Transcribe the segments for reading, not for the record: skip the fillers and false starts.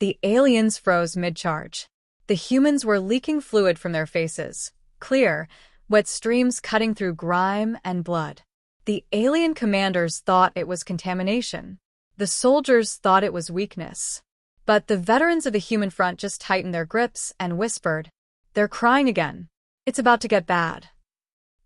The aliens froze mid-charge. The humans were leaking fluid from their faces, clear, wet streams cutting through grime and blood. The alien commanders thought it was contamination. The soldiers thought it was weakness. But the veterans of the human front just tightened their grips and whispered, "They're crying again. It's about to get bad."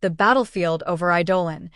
The battlefield over Eidolon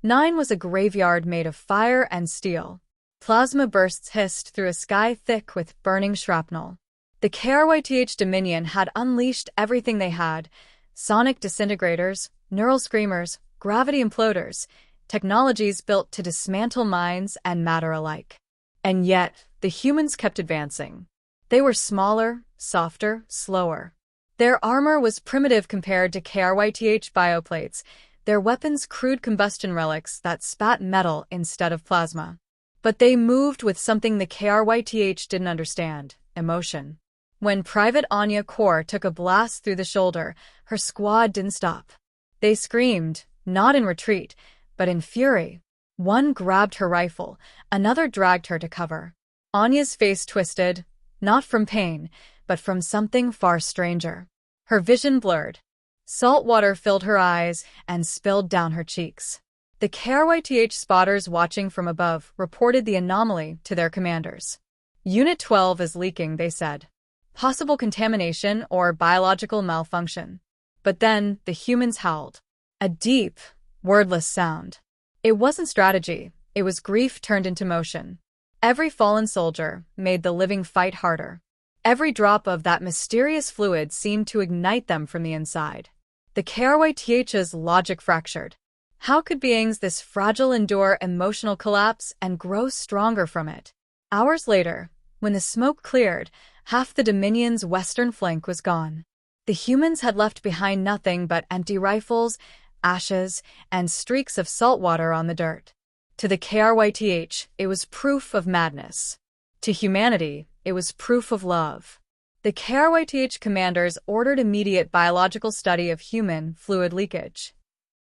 9 was a graveyard made of fire and steel. Plasma bursts hissed through a sky thick with burning shrapnel. The KRYTH Dominion had unleashed everything they had: sonic disintegrators, neural screamers, gravity imploders, technologies built to dismantle minds and matter alike. And yet, the humans kept advancing. They were smaller, softer, slower. Their armor was primitive compared to KRYTH bioplates, their weapons crude combustion relics that spat metal instead of plasma. But they moved with something the KRYTH didn't understand: emotion. When Private Anya Kaur took a blast through the shoulder, her squad didn't stop. They screamed, not in retreat, but in fury. One grabbed her rifle, another dragged her to cover. Anya's face twisted, not from pain, but from something far stranger. Her vision blurred. Salt water filled her eyes and spilled down her cheeks. The KRYTH spotters watching from above reported the anomaly to their commanders. "Unit 12 is leaking," they said. "Possible contamination or biological malfunction." But then the humans howled. A deep, wordless sound. It wasn't strategy, it was grief turned into motion. Every fallen soldier made the living fight harder. Every drop of that mysterious fluid seemed to ignite them from the inside. The KRYTH's logic fractured. How could beings this fragile endure emotional collapse and grow stronger from it? Hours later, when the smoke cleared, half the Dominion's western flank was gone. The humans had left behind nothing but empty rifles, ashes, and streaks of salt water on the dirt. To the KRYTH, it was proof of madness. To humanity, it was proof of love. The KRYTH commanders ordered immediate biological study of human fluid leakage.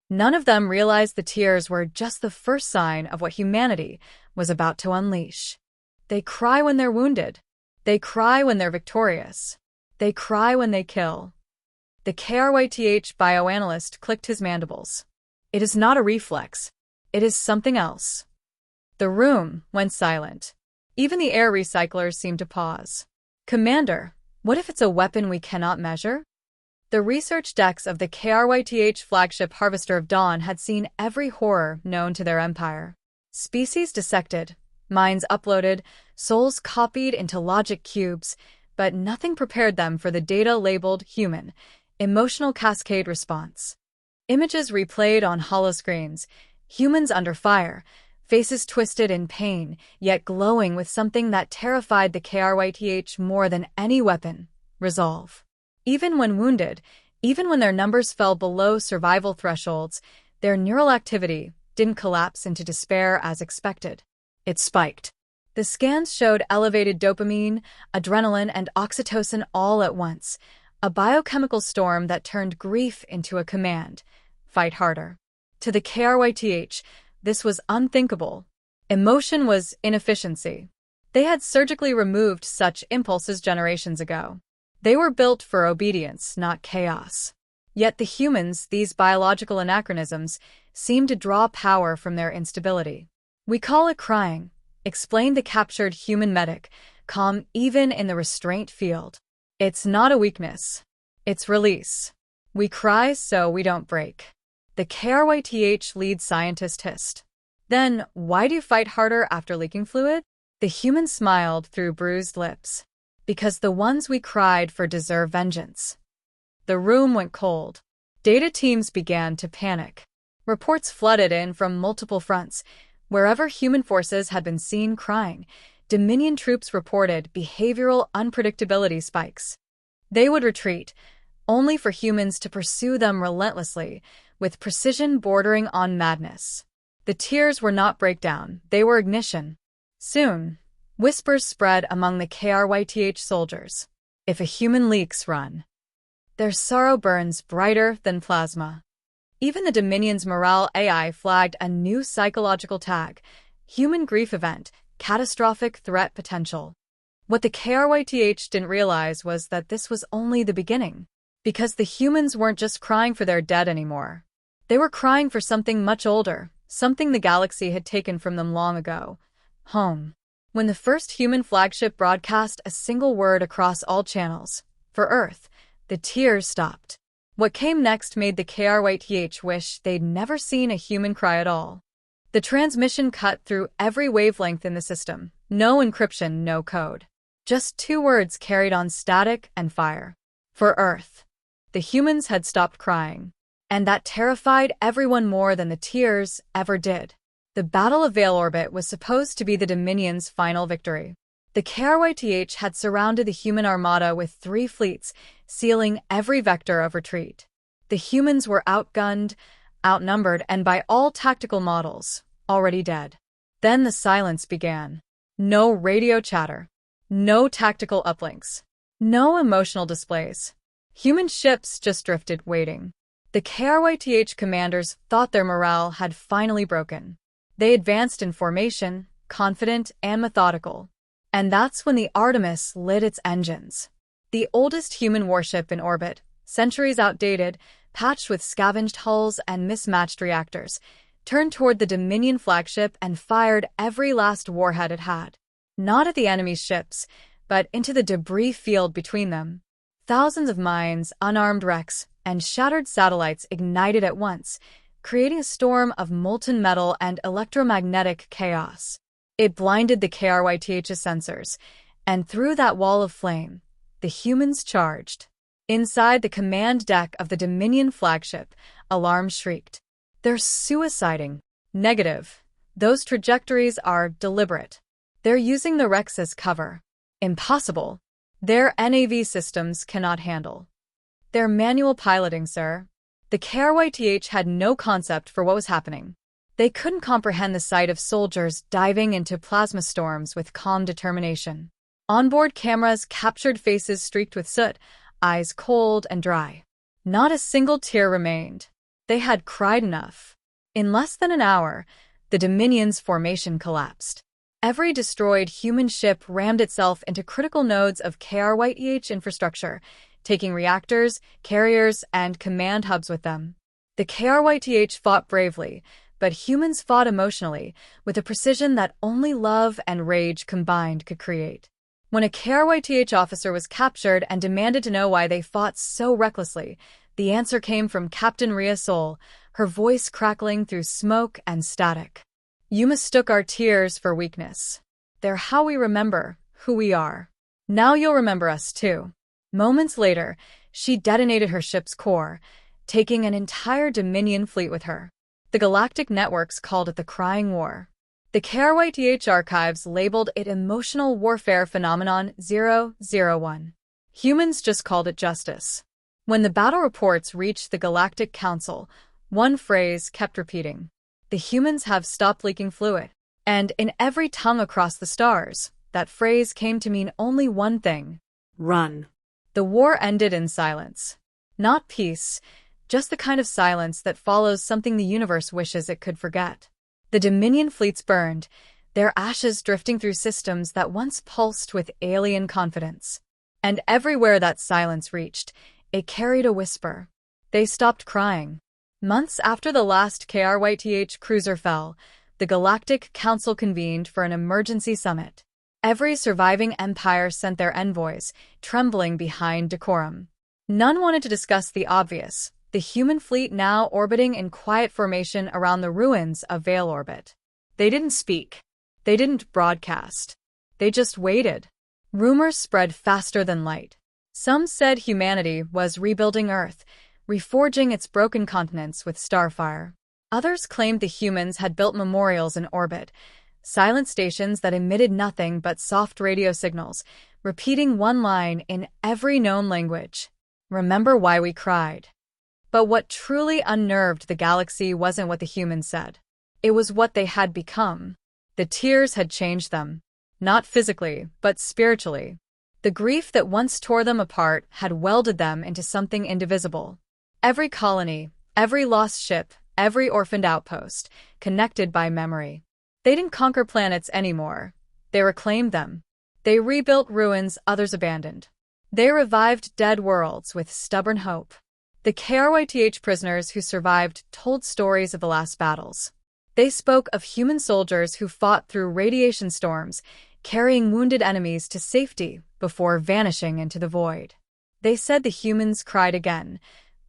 None of them realized the tears were just the first sign of what humanity was about to unleash. They cry when they're wounded. They cry when they're victorious. They cry when they kill. The KRYTH bioanalyst clicked his mandibles. It is not a reflex. It is something else. The room went silent. Even the air recyclers seemed to pause. "Commander, what if it's a weapon we cannot measure?" The research decks of the KRYTH flagship Harvester of Dawn had seen every horror known to their empire. Species dissected, minds uploaded, souls copied into logic cubes, but nothing prepared them for the data labeled human, emotional cascade response. Images replayed on holoscreens, humans under fire, faces twisted in pain, yet glowing with something that terrified the KRYTH more than any weapon: resolve. Even when wounded, even when their numbers fell below survival thresholds, their neural activity didn't collapse into despair as expected. It spiked. The scans showed elevated dopamine, adrenaline, and oxytocin all at once, a biochemical storm that turned grief into a command: fight harder. To the KRYTH, this was unthinkable. Emotion was inefficiency. They had surgically removed such impulses generations ago. They were built for obedience, not chaos. Yet the humans, these biological anachronisms, seemed to draw power from their instability. "We call it crying," explained the captured human medic, calm even in the restraint field. "It's not a weakness. It's release. We cry so we don't break." The KRYTH lead scientist hissed. "Then, why do you fight harder after leaking fluid?" The human smiled through bruised lips. "Because the ones we cried for deserve vengeance." The room went cold. Data teams began to panic. Reports flooded in from multiple fronts. Wherever human forces had been seen crying, Dominion troops reported behavioral unpredictability spikes. They would retreat, only for humans to pursue them relentlessly, with precision bordering on madness. The tears were not breakdown, they were ignition. Soon, whispers spread among the KRYTH soldiers. "If a human leaks, run." Their sorrow burns brighter than plasma. Even the Dominion's morale AI flagged a new psychological tag: human grief event, catastrophic threat potential. What the KRYTH didn't realize was that this was only the beginning, because the humans weren't just crying for their dead anymore. They were crying for something much older, something the galaxy had taken from them long ago: home. When the first human flagship broadcast a single word across all channels, for Earth, the tears stopped. What came next made the KRYTH wish they'd never seen a human cry at all. The transmission cut through every wavelength in the system. No encryption, no code. Just 2 words carried on static and fire. For Earth. The humans had stopped crying. And that terrified everyone more than the tears ever did. The Battle of Vale Orbit was supposed to be the Dominion's final victory. The KRYTH had surrounded the human armada with 3 fleets, sealing every vector of retreat. The humans were outgunned, outnumbered, and by all tactical models, already dead. Then the silence began. No radio chatter. No tactical uplinks. No emotional displays. Human ships just drifted, waiting. The KRYTH commanders thought their morale had finally broken. They advanced in formation, confident and methodical. And that's when the Artemis lit its engines. The oldest human warship in orbit, centuries outdated, patched with scavenged hulls and mismatched reactors, turned toward the Dominion flagship and fired every last warhead it had. Not at the enemy's ships, but into the debris field between them. Thousands of mines, unarmed wrecks, and shattered satellites ignited at once, creating a storm of molten metal and electromagnetic chaos. It blinded the KRYTH's sensors, and through that wall of flame, the humans charged. Inside the command deck of the Dominion flagship, alarms shrieked. They're suiciding. Negative. Those trajectories are deliberate. They're using the wrecks as cover. Impossible. Their NAV systems cannot handle. They're manual piloting, sir. The KRYTH had no concept for what was happening. They couldn't comprehend the sight of soldiers diving into plasma storms with calm determination. Onboard cameras captured faces streaked with soot, eyes cold and dry. Not a single tear remained. They had cried enough. In less than an hour, the Dominion's formation collapsed. Every destroyed human ship rammed itself into critical nodes of KRYTH infrastructure, taking reactors, carriers, and command hubs with them. The KRYTH fought bravely, but humans fought emotionally, with a precision that only love and rage combined could create. When a KRYTH officer was captured and demanded to know why they fought so recklessly, the answer came from Captain Rhea Sol, her voice crackling through smoke and static. You mistook our tears for weakness. They're how we remember who we are. Now you'll remember us too. Moments later, she detonated her ship's core, taking an entire Dominion fleet with her. The galactic networks called it the Crying War. The KRYTH archives labeled it Emotional Warfare Phenomenon 001. Humans just called it justice. When the battle reports reached the Galactic Council, one phrase kept repeating. The humans have stopped leaking fluid. And in every tongue across the stars, that phrase came to mean only one thing. Run. The war ended in silence. Not peace, just the kind of silence that follows something the universe wishes it could forget. The Dominion fleets burned, their ashes drifting through systems that once pulsed with alien confidence. And everywhere that silence reached, it carried a whisper. They stopped crying. Months after the last KRYTH cruiser fell, the Galactic Council convened for an emergency summit. Every surviving empire sent their envoys, trembling behind decorum. None wanted to discuss the obvious, the human fleet now orbiting in quiet formation around the ruins of Vale Orbit. They didn't speak. They didn't broadcast. They just waited. Rumors spread faster than light. Some said humanity was rebuilding Earth, reforging its broken continents with starfire. Others claimed the humans had built memorials in orbit, silent stations that emitted nothing but soft radio signals, repeating one line in every known language. Remember why we cried. But what truly unnerved the galaxy wasn't what the humans said. It was what they had become. The tears had changed them. Not physically, but spiritually. The grief that once tore them apart had welded them into something indivisible. Every colony, every lost ship, every orphaned outpost, connected by memory. They didn't conquer planets anymore. They reclaimed them. They rebuilt ruins others abandoned. They revived dead worlds with stubborn hope. The KRYTH prisoners who survived told stories of the last battles. They spoke of human soldiers who fought through radiation storms, carrying wounded enemies to safety before vanishing into the void. They said the humans cried again,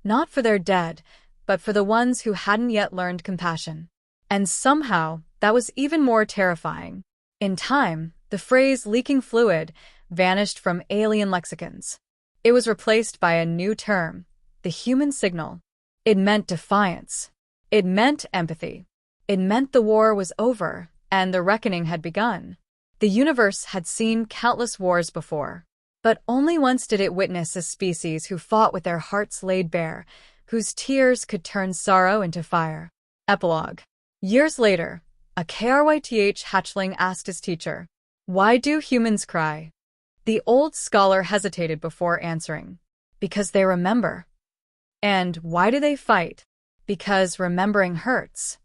not for their dead, but for the ones who hadn't yet learned compassion. And somehow, that was even more terrifying. In time, the phrase leaking fluid vanished from alien lexicons. It was replaced by a new term, the human signal. It meant defiance. It meant empathy. It meant the war was over and the reckoning had begun. The universe had seen countless wars before, but only once did it witness a species who fought with their hearts laid bare, whose tears could turn sorrow into fire. Epilogue. Years later, a KRYTH hatchling asked his teacher, "Why do humans cry?" The old scholar hesitated before answering. Because they remember. And why do they fight? Because remembering hurts.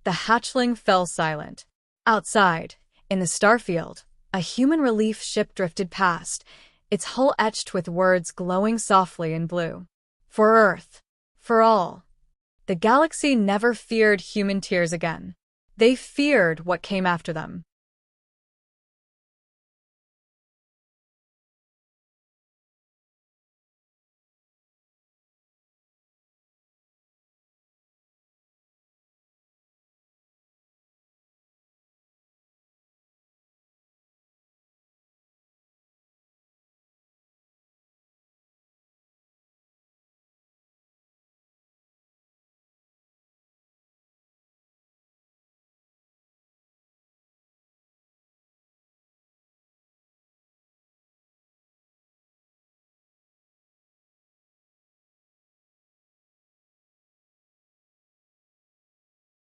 The hatchling fell silent. Outside, in the starfield, a human relief ship drifted past, its hull etched with words glowing softly in blue. For Earth. For all. The galaxy never feared human tears again. They feared what came after them.